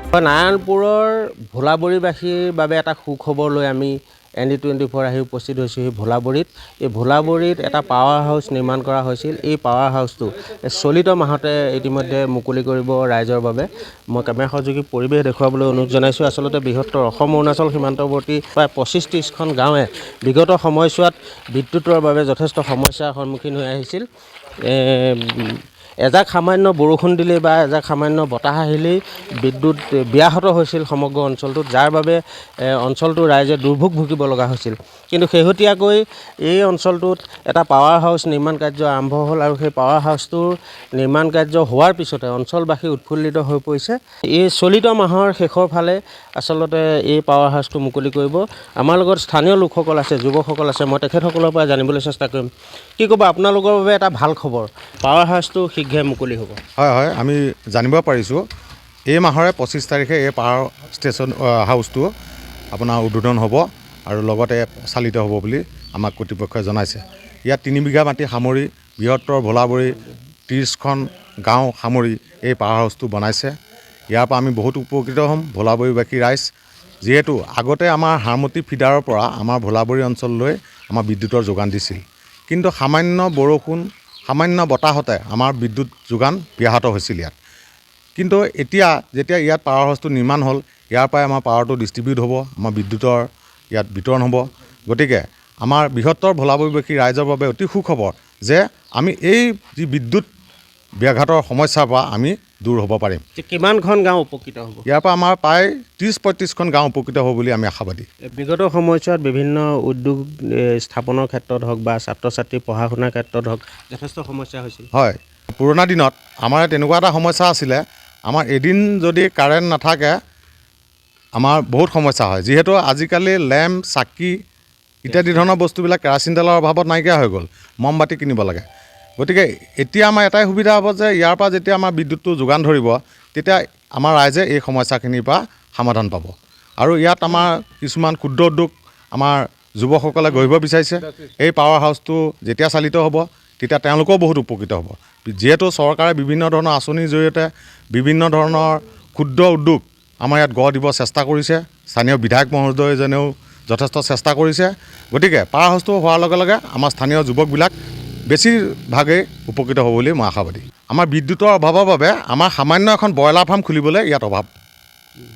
নাৰায়ণপুৰৰ ভোলাবৰীবাসীৰ বাবে এটা সুখবৰ লৈ আমি ND24 আহি উপস্থিত হৈছোঁহি ভোলাবৰীত। এই ভোলাবৰীত এটা পাৱাৰ হাউচ নিৰ্মাণ কৰা হৈছিল। এই পাৱাৰ হাউচটো চলিত মাহতে ইতিমধ্যে মুকলি কৰিব ৰাইজৰ বাবে। মই কেমেৰা সহযোগী পৰিৱেশ দেখুৱাবলৈ অনুৰোধ জনাইছোঁ। আচলতে বৃহত্তৰ অসম অৰুণাচল সীমান্তৱৰ্তী প্ৰায় 25-30খন গাঁৱে বিগত সময়ছোৱাত বিদ্যুতৰ বাবে যথেষ্ট সমস্যাৰ সন্মুখীন হৈ আহিছিল। এজাক সামান্য বৰষুণ দিলেই বা এজাক সামান্য বতাহ আহিলেই বিদ্যুৎ ব্যাহত হৈছিল সমগ্ৰ অঞ্চলটোত, যাৰ বাবে অঞ্চলটোৰ ৰাইজে দুৰ্ভোগ ভুগিব লগা হৈছিল। কিন্তু শেহতীয়াকৈ এই অঞ্চলটোত এটা পাৱাৰ হাউচ নিৰ্মাণ কাৰ্য আৰম্ভ হ'ল আৰু সেই পাৱাৰ হাউচটোৰ নিৰ্মাণ কাৰ্য হোৱাৰ পিছতে অঞ্চলবাসী উৎফুল্লিত হৈ পৰিছে। এই চলিত মাহৰ শেষৰ ফালে আচলতে এই পাৱাৰ হাউচটো মুকলি কৰিব। আমাৰ লগত স্থানীয় লোকসকল আছে, যুৱকসকল আছে, মই তেখেতসকলৰ পৰা জানিবলৈ চেষ্টা কৰিম। কি ক'ব, আপোনালোকৰ বাবে এটা ভাল খবৰ, পাৱাৰ হাউচটো শীঘ্ৰে মুকলি হ'ব। হয়, আমি জানিব পাৰিছোঁ এই মাহৰে 25 তাৰিখে এই পাৱাৰ ষ্টেচন হাউচটো আপোনাৰ উদ্বোধন হ'ব আৰু লগতে চালিত হ'ব বুলি আমাক কৰ্তৃপক্ষই জনাইছে। ইয়াত 3 বিঘা মাটি সামৰি বৃহত্তৰ ভোলাবৰী 30খন গাঁও সামৰি এই পাৱাৰ হাউচটো বনাইছে। ইয়াৰ পৰা আমি বহুত উপকৃত হ'ম ভোলাবৰীবাসী ৰাইজ, যিহেতু আগতে আমাৰ হাৰমতি ফিডাৰৰ পৰা আমাৰ ভোলাবৰী অঞ্চললৈ আমাৰ বিদ্যুতৰ যোগান দিছিল, কিন্তু সামান্য বৰষুণ সামান্য বতাহতে আমাৰ বিদ্যুৎ যোগান ব্যাহত হৈছিল ইয়াত। কিন্তু এতিয়া যেতিয়া ইয়াত পাৱাৰ হাউচটো নিৰ্মাণ হ'ল, ইয়াৰ পৰাই আমাৰ পাৱাৰটো ডিষ্ট্ৰিবিউট হ'ব, আমাৰ বিদ্যুতৰ ইয়াত বিতৰণ হ'ব। গতিকে আমাৰ বৃহত্তৰ ভোলাবৰীবাসী ৰাইজৰ বাবে অতি সুখবৰ যে আমি এই যি বিদ্যুৎ ব্যাঘাতৰ সমস্যাৰ পৰা আমি দূৰ হ'ব পাৰিম। কিমানখন গাঁও উপকৃত হ'ব? ইয়াৰ পৰা আমাৰ প্ৰায় 30-35খন গাঁও উপকৃত হ'ব বুলি আমি আশাবাদী। বিগত সময়ছোৱাত বিভিন্ন উদ্যোগ স্থাপনৰ ক্ষেত্ৰত হওক বা ছাত্ৰ ছাত্ৰী পঢ়া শুনাৰ ক্ষেত্ৰত হওক যথেষ্ট সমস্যা হৈছিল। হয়, পুৰণা দিনত আমাৰ তেনেকুৱা এটা সমস্যা আছিলে, আমাৰ এদিন যদি কাৰেণ্ট নাথাকে আমাৰ বহুত সমস্যা হয়, যিহেতু আজিকালি লেম্প চাকি ইত্যাদি ধৰণৰ বস্তুবিলাক কেৰাচিন তেলৰ অভাৱত নাইকিয়া হৈ গ'ল, মমবাতি কিনিব লাগে। গতিকে এতিয়া আমাৰ এটাই সুবিধা হ'ব যে ইয়াৰ পৰা যেতিয়া আমাৰ বিদ্যুৎটো যোগান ধৰিব, তেতিয়া আমাৰ ৰাইজে এই সমস্যাখিনিৰ পৰা সমাধান পাব। আৰু ইয়াত আমাৰ কিছুমান ক্ষুদ্ৰ উদ্যোগ আমাৰ যুৱকসকলে গঢ়িব বিচাৰিছে। এই পাৱাৰ হাউচটো যেতিয়া চালিত হ'ব তেতিয়া তেওঁলোকেও বহুত উপকৃত হ'ব, যিহেতু চৰকাৰে বিভিন্ন ধৰণৰ আঁচনিৰ জৰিয়তে বিভিন্ন ধৰণৰ ক্ষুদ্ৰ উদ্যোগ আমাৰ ইয়াত গঢ় দিব চেষ্টা কৰিছে। স্থানীয় বিধায়ক মহোদয়জনেও যথেষ্ট চেষ্টা কৰিছে। গতিকে পাৱাৰ হাউচটো হোৱাৰ লগে লগে আমাৰ স্থানীয় যুৱকবিলাক বেছিভাগেই উপকৃত হ'ব বুলি মই আশাবাদী। আমাৰ বিদ্যুতৰ অভাৱৰ বাবে আমাৰ সামান্য এখন ব্ৰইলাৰ ফাৰ্ম খুলিবলৈ ইয়াত অভাৱ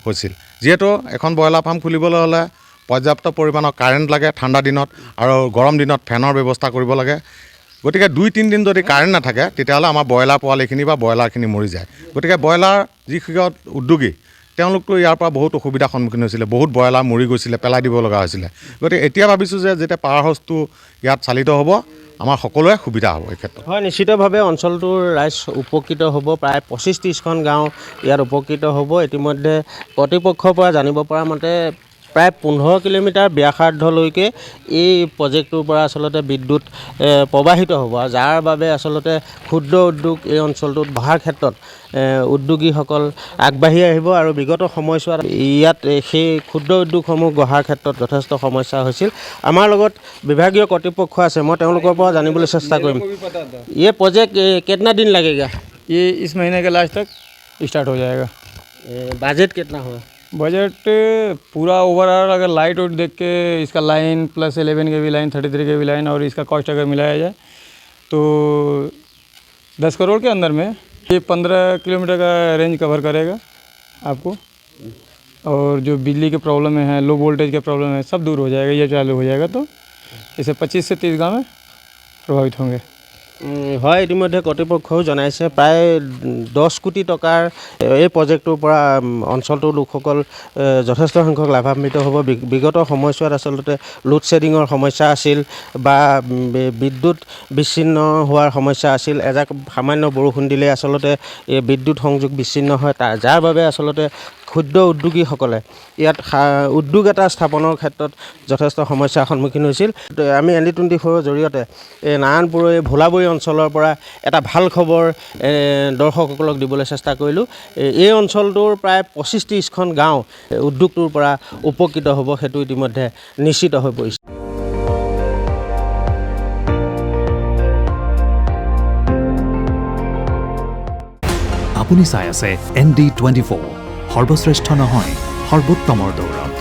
হৈছিল, যিহেতু এখন ব্ৰইলাৰ ফাৰ্ম খুলিবলৈ হ'লে পৰ্যাপ্ত পৰিমাণৰ কাৰেণ্ট লাগে ঠাণ্ডা দিনত, আৰু গৰম দিনত ফেনৰ ব্যৱস্থা কৰিব লাগে। গতিকে 2-3 দিন যদি কাৰেণ্ট নাথাকে তেতিয়াহ'লে আমাৰ ব্ৰইলাৰ পোৱালিখিনি বা ব্ৰইলাৰখিনি মৰি যায়। গতিকে ব্ৰইলাৰ যিসকল উদ্যোগী তেওঁলোকতো ইয়াৰ পৰা বহুত অসুবিধাৰ সন্মুখীন হৈছিলে, বহুত ব্ৰইলাৰ মৰি গৈছিলে, পেলাই দিব লগা হৈছিলে। গতিকে এতিয়া ভাবিছোঁ যে যেতিয়া পাৱাৰ হাউচটো ইয়াত চালিত হ'ব আমাৰ সকলোৱে সুবিধা হ'ব এই ক্ষেত্ৰত। হয়, নিশ্চিতভাৱে অঞ্চলটোৰ ৰাইজ উপকৃত হ'ব। প্ৰায় 25-30খন গাঁও ইয়াত উপকৃত হ'ব। ইতিমধ্যে কৰ্তৃপক্ষৰ পৰা জানিব পৰা মতে প্ৰায় 15 কিলোমিটাৰ ব্যাসাৰ্ধলৈকে এই প্ৰজেক্টটোৰ পৰা আচলতে বিদ্যুৎ প্ৰবাহিত হ'ব, আৰু যাৰ বাবে আচলতে ক্ষুদ্ৰ উদ্যোগ এই অঞ্চলটোত বহাৰ ক্ষেত্ৰত উদ্যোগীসকল আগবাঢ়ি আহিব। আৰু বিগত সময়ছোৱাত ইয়াত সেই ক্ষুদ্ৰ উদ্যোগসমূহ গঢ়াৰ ক্ষেত্ৰত যথেষ্ট সমস্যা হৈছিল। আমাৰ লগত বিভাগীয় কৰ্তৃপক্ষ আছে, মই তেওঁলোকৰ পৰা জানিবলৈ চেষ্টা কৰিম। এই প্ৰজেক্ট कितना दिन लगेगा? ये इस महीने के लास्ट तक स्टार्ट हो जाएगा। बजट कितना होगा? बजट पूरा ओवरऑल अगर लाइट उट देख के इसका लाइन प्लस 11 के भी लाइन 33 के भी लाइन और इसका कॉस्ट अगर मिलाया जाए तो 10 करोड़ के अंदर में ये 15 किलोमीटर का रेंज कवर करेगा आपको। और जो बिजली के प्रॉब्लम है, लो वोल्टेज के प्रॉब्लम है, सब दूर हो जाएगा। ये चालू हो जाएगा तो इसे 25 से 30 गाँव में प्रभावित होंगे। হয়, ইতিমধ্যে কৰ্তৃপক্ষও জনাইছে প্ৰায় 10 কোটি টকাৰ এই প্ৰজেক্টটোৰ পৰা অঞ্চলটোৰ লোকসকল যথেষ্ট সংখ্যক লাভান্বিত হ'ব। বিগত সময়ছোৱাত আচলতে লোড শ্বেডিঙৰ সমস্যা আছিল বা বিদ্যুৎ বিচ্ছিন্ন হোৱাৰ সমস্যা আছিল। এজাক সামান্য বৰষুণ দিলে আচলতে এই বিদ্যুৎ সংযোগ বিচ্ছিন্ন হয়, যাৰ বাবে আচলতে ক্ষুদ্ৰ উদ্যোগীসকলে ইয়াত উদ্যোগ এটা স্থাপনৰ ক্ষেত্ৰত যথেষ্ট সমস্যাৰ সন্মুখীন হৈছিল। আমি ND24ৰ জৰিয়তে এই নাৰায়ণপুৰৰ এই ভোলাবৰী অঞ্চলৰ পৰা এটা ভাল খবৰ দৰ্শকসকলক দিবলৈ চেষ্টা কৰিলোঁ। এই অঞ্চলটোৰ প্ৰায় 25-30খন গাঁও উদ্যোগটোৰ পৰা উপকৃত হ'ব, সেইটো ইতিমধ্যে নিশ্চিত হৈ পৰিছে। আপুনি চাই আছে ND24 সৰ্বশ্ৰেষ্ঠ নহয় সৰ্বোত্তমৰ দৌৰক।